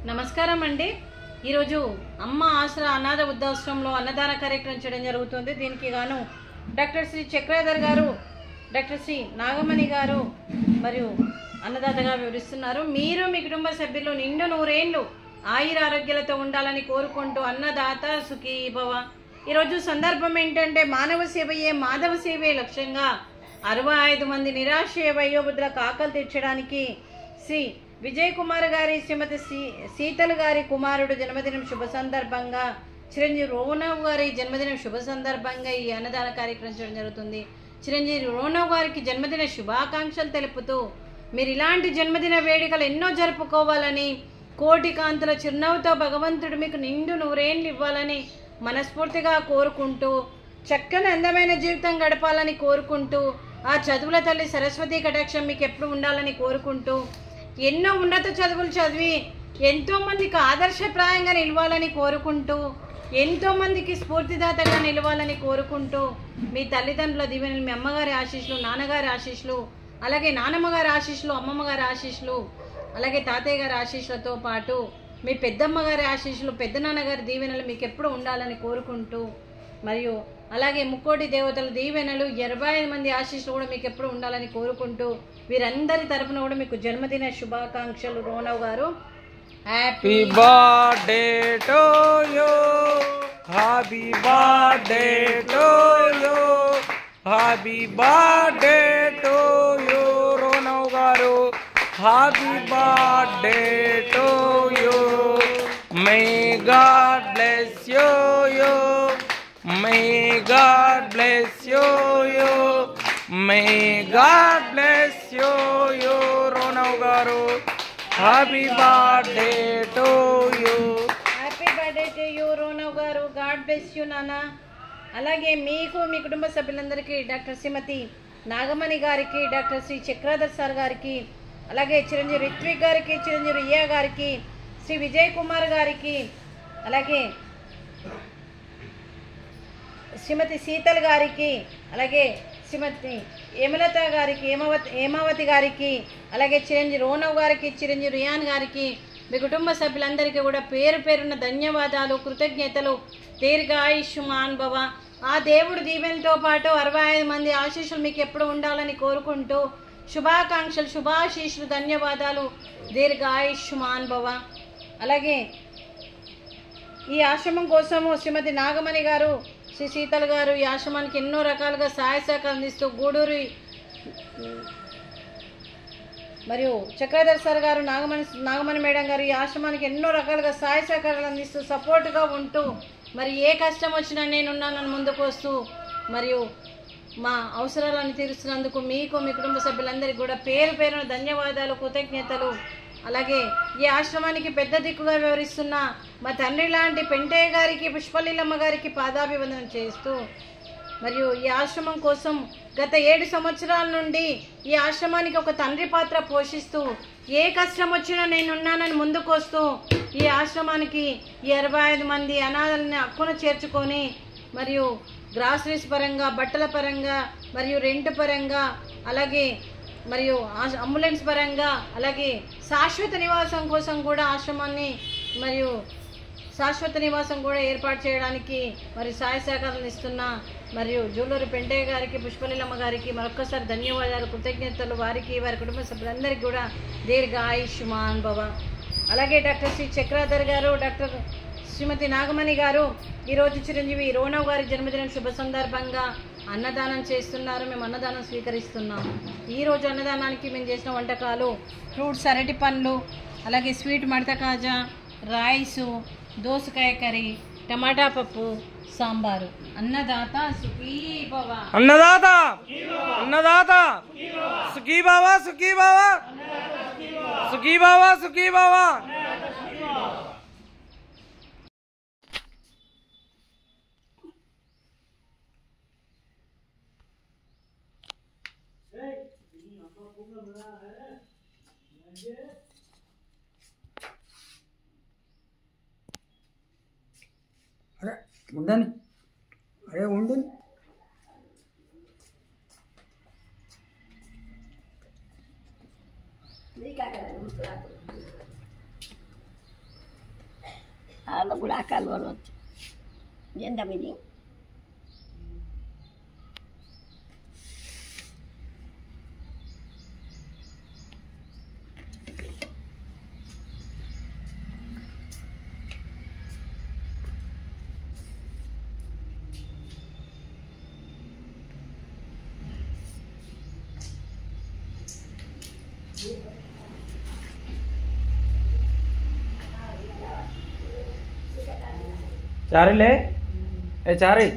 నమస్కారం అండి. ఈరోజు అమ్మ ఆసరా అనాథ వృద్ధాశ్రమంలో అన్నదాన కార్యక్రమం చేయడం జరుగుతుంది. దీనికి గాను డాక్టర్ శ్రీ చక్రధర్ గారు, డాక్టర్ శ్రీ నాగమణి గారు మరియు అన్నదాతగా వివరిస్తున్నారు. మీరు మీ కుటుంబ సభ్యులు నిండు నూరేళ్లు ఆయుర ఆరోగ్యాలతో ఉండాలని కోరుకుంటూ అన్నదాత సుఖీ భవ. ఈరోజు సందర్భం ఏంటంటే మానవ సేవయే మాధవ సేవే లక్ష్యంగా 65 మంది నిరాశ్రయ వయోవృద్ధులకు ఆకలి తీర్చడానికి శ్రీ విజయ్ కుమార్ గారి శ్రీమతి శీతల్ గారి కుమారుడు జన్మదినం శుభ సందర్భంగా, చిరంజీవి రోనవ్ గారి జన్మదినం శుభ సందర్భంగా ఈ అన్నదాన కార్యక్రమం చేయడం జరుగుతుంది. చిరంజీవి రోనవ్ గారికి జన్మదిన శుభాకాంక్షలు తెలుపుతూ మీరు ఇలాంటి జన్మదిన వేడుకలు ఎన్నో జరుపుకోవాలని, కోటి కాంతుల చిరునవ్వుతో భగవంతుడు మీకు నిండు నూరేళ్ళు ఇవ్వాలని మనస్ఫూర్తిగా కోరుకుంటూ, చక్కని అందమైన జీవితం గడపాలని కోరుకుంటూ, ఆ చదువుల తల్లి సరస్వతి కటాక్షం మీకు ఎప్పుడు ఉండాలని కోరుకుంటూ, ఎన్నో ఉన్నత చదువులు చదివి ఎంతోమందికి ఆదర్శప్రాయంగా నిలవాలని కోరుకుంటూ, ఎంతోమందికి స్ఫూర్తిదాతగా నిలవాలని కోరుకుంటూ, మీ తల్లిదండ్రుల దీవెనలు, మీ అమ్మగారి ఆశీస్సులు, నాన్నగారి ఆశీస్సులు, అలాగే నానమ్మగారి ఆశీస్సులు, అమ్మమ్మగారి ఆశీస్సులు, అలాగే తాతయ్య గారి ఆశీస్సులతో పాటు మీ పెద్దమ్మగారి ఆశీస్సులు, పెద్దనాన్నగారి దీవెనలు మీకు ఎప్పుడు ఉండాలని కోరుకుంటూ, మరియు అలాగే ముక్కోటి దేవతల దీవెనలు 25 మంది ఆశీస్సులు కూడా మీకు ఎప్పుడు ఉండాలని కోరుకుంటూ, వీరందరి తరపున కూడా మీకు జన్మదిన శుభాకాంక్షలు. రోనవ్ గారు, happy birthday to you, happy birthday to you, happy birthday to you Ronav గారు, happy birthday to you. May God bless you, may God bless you, may God bless you, Ronav గారు, happy birthday to you. Happy birthday to you Ronav గారు, God bless you నాన్న. అలాగే మీకు మీ కుటుంబ సభ్యులందరికీ, doctor శ్రీమతి నాగమణి గారికి, doctor Shri Chakradhar sir గారికి, అలాగే చిరంజీవి రిత్విక్ గారికి, చిరంజీవి రియా గారికి, శ్రీ విజయ్ కుమార్ గారికి, అలాగే శ్రీమతి శీతల్ గారికి, అలాగే శ్రీమతి హేమలత గారికి, హేమావతి గారికి, అలాగే చిరంజీవి రోనవ్ గారికి, చిరంజీవి రియాన్ గారికి, మీ కుటుంబ సభ్యులందరికీ కూడా పేరు పేరున్న ధన్యవాదాలు, కృతజ్ఞతలు. దీర్ఘాయుష్మాన్ భవ. ఆ దేవుడు దీవెనతో పాటు 65 మంది ఆశీస్సులు మీకు ఎప్పుడు ఉండాలని కోరుకుంటూ, శుభాకాంక్షలు, శుభాశీస్సులు, ధన్యవాదాలు. దీర్ఘాయుష్మాన్ భవ. అలాగే ఈ ఆశ్రమం కోసము శ్రీమతి నాగమణి గారు, శ్రీ శీతల్ గారు ఈ ఆశ్రమానికి ఎన్నో రకాలుగా సహాయ సహకారం అందిస్తూ, గూడూరి మరియు చక్రధర్ సార్ గారు, నాగమణి మేడం గారు ఈ ఆశ్రమానికి ఎన్నో రకాలుగా సహాయ సహకారాలు అందిస్తూ, సపోర్టుగా ఉంటూ, మరి ఏ కష్టం వచ్చినా నేనున్నానని ముందుకు వస్తూ, మరియు మా అవసరాలను తీరుస్తున్నందుకు మీకు మీ కుటుంబ సభ్యులందరికీ కూడా పేరు పేరున ధన్యవాదాలు, కృతజ్ఞతలు. అలాగే ఈ ఆశ్రమానికి పెద్ద దిక్కుగా వ్యవహరిస్తున్న మా తండ్రి లాంటి పెంటయ్య గారికి, పుష్పలీలమ్మ గారికి పాదాభివందనం చేస్తూ, మరియు ఈ ఆశ్రమం కోసం గత 7 సంవత్సరాల నుండి ఈ ఆశ్రమానికి ఒక తండ్రి పాత్ర పోషిస్తూ, ఏ కష్టం వచ్చినా నేనున్నానని ముందుకు వస్తూ, ఈ ఆశ్రమానికి 25 మంది అనాథల్ని హక్కున చేర్చుకొని, మరియు గ్రాసరీస్ పరంగా, బట్టల పరంగా, మరియు రెంట్ పరంగా, అలాగే మరియు అంబులెన్స్ పరంగా, అలాగే శాశ్వత నివాసం కోసం కూడా ఆశ్రమాన్ని మరియు శాశ్వత నివాసం కూడా ఏర్పాటు చేయడానికి మరియు సహాయ సహకారాలు ఇస్తున్న మరియు జూలూరు పెంటయ్య గారికి, పుష్పలీలమ్మ గారికి మరొక్కసారి ధన్యవాదాలు, కృతజ్ఞతలు. వారికి, వారి కుటుంబ సభ్యులందరికీ కూడా దీర్ఘ ఆయుష్మాన్ భవ. అలాగే డాక్టర్ శ్రీ చక్రధర్ గారు, డాక్టర్ శ్రీమతి నాగమణి గారు ఈరోజు చిరంజీవి రోనవ్ గారి జన్మదినం శుభ సందర్భంగా అన్నదానం చేస్తున్నారు. మేము అన్నదానం స్వీకరిస్తున్నాము. ఈరోజు అన్నదానానికి మేము చేసిన వంటకాలు ఫ్రూట్స్, అరటి పండ్లు, అలాగే స్వీట్ మడత కాజా, రైసు, దోసకాయ కర్రీ, టమాటా పప్పు, సాంబారు. అన్నదాత సుఖీ భవ. అన్నదాత అన్నదాత సుఖీ భవ, సుఖీ భవ, సుఖీ భవ, సుఖీ భవ. अरे ఉండని, అరే ఉండు. వాళ్ళకు కూడా కలవడం వచ్చు ఎంత మీది चारी ले ए चारी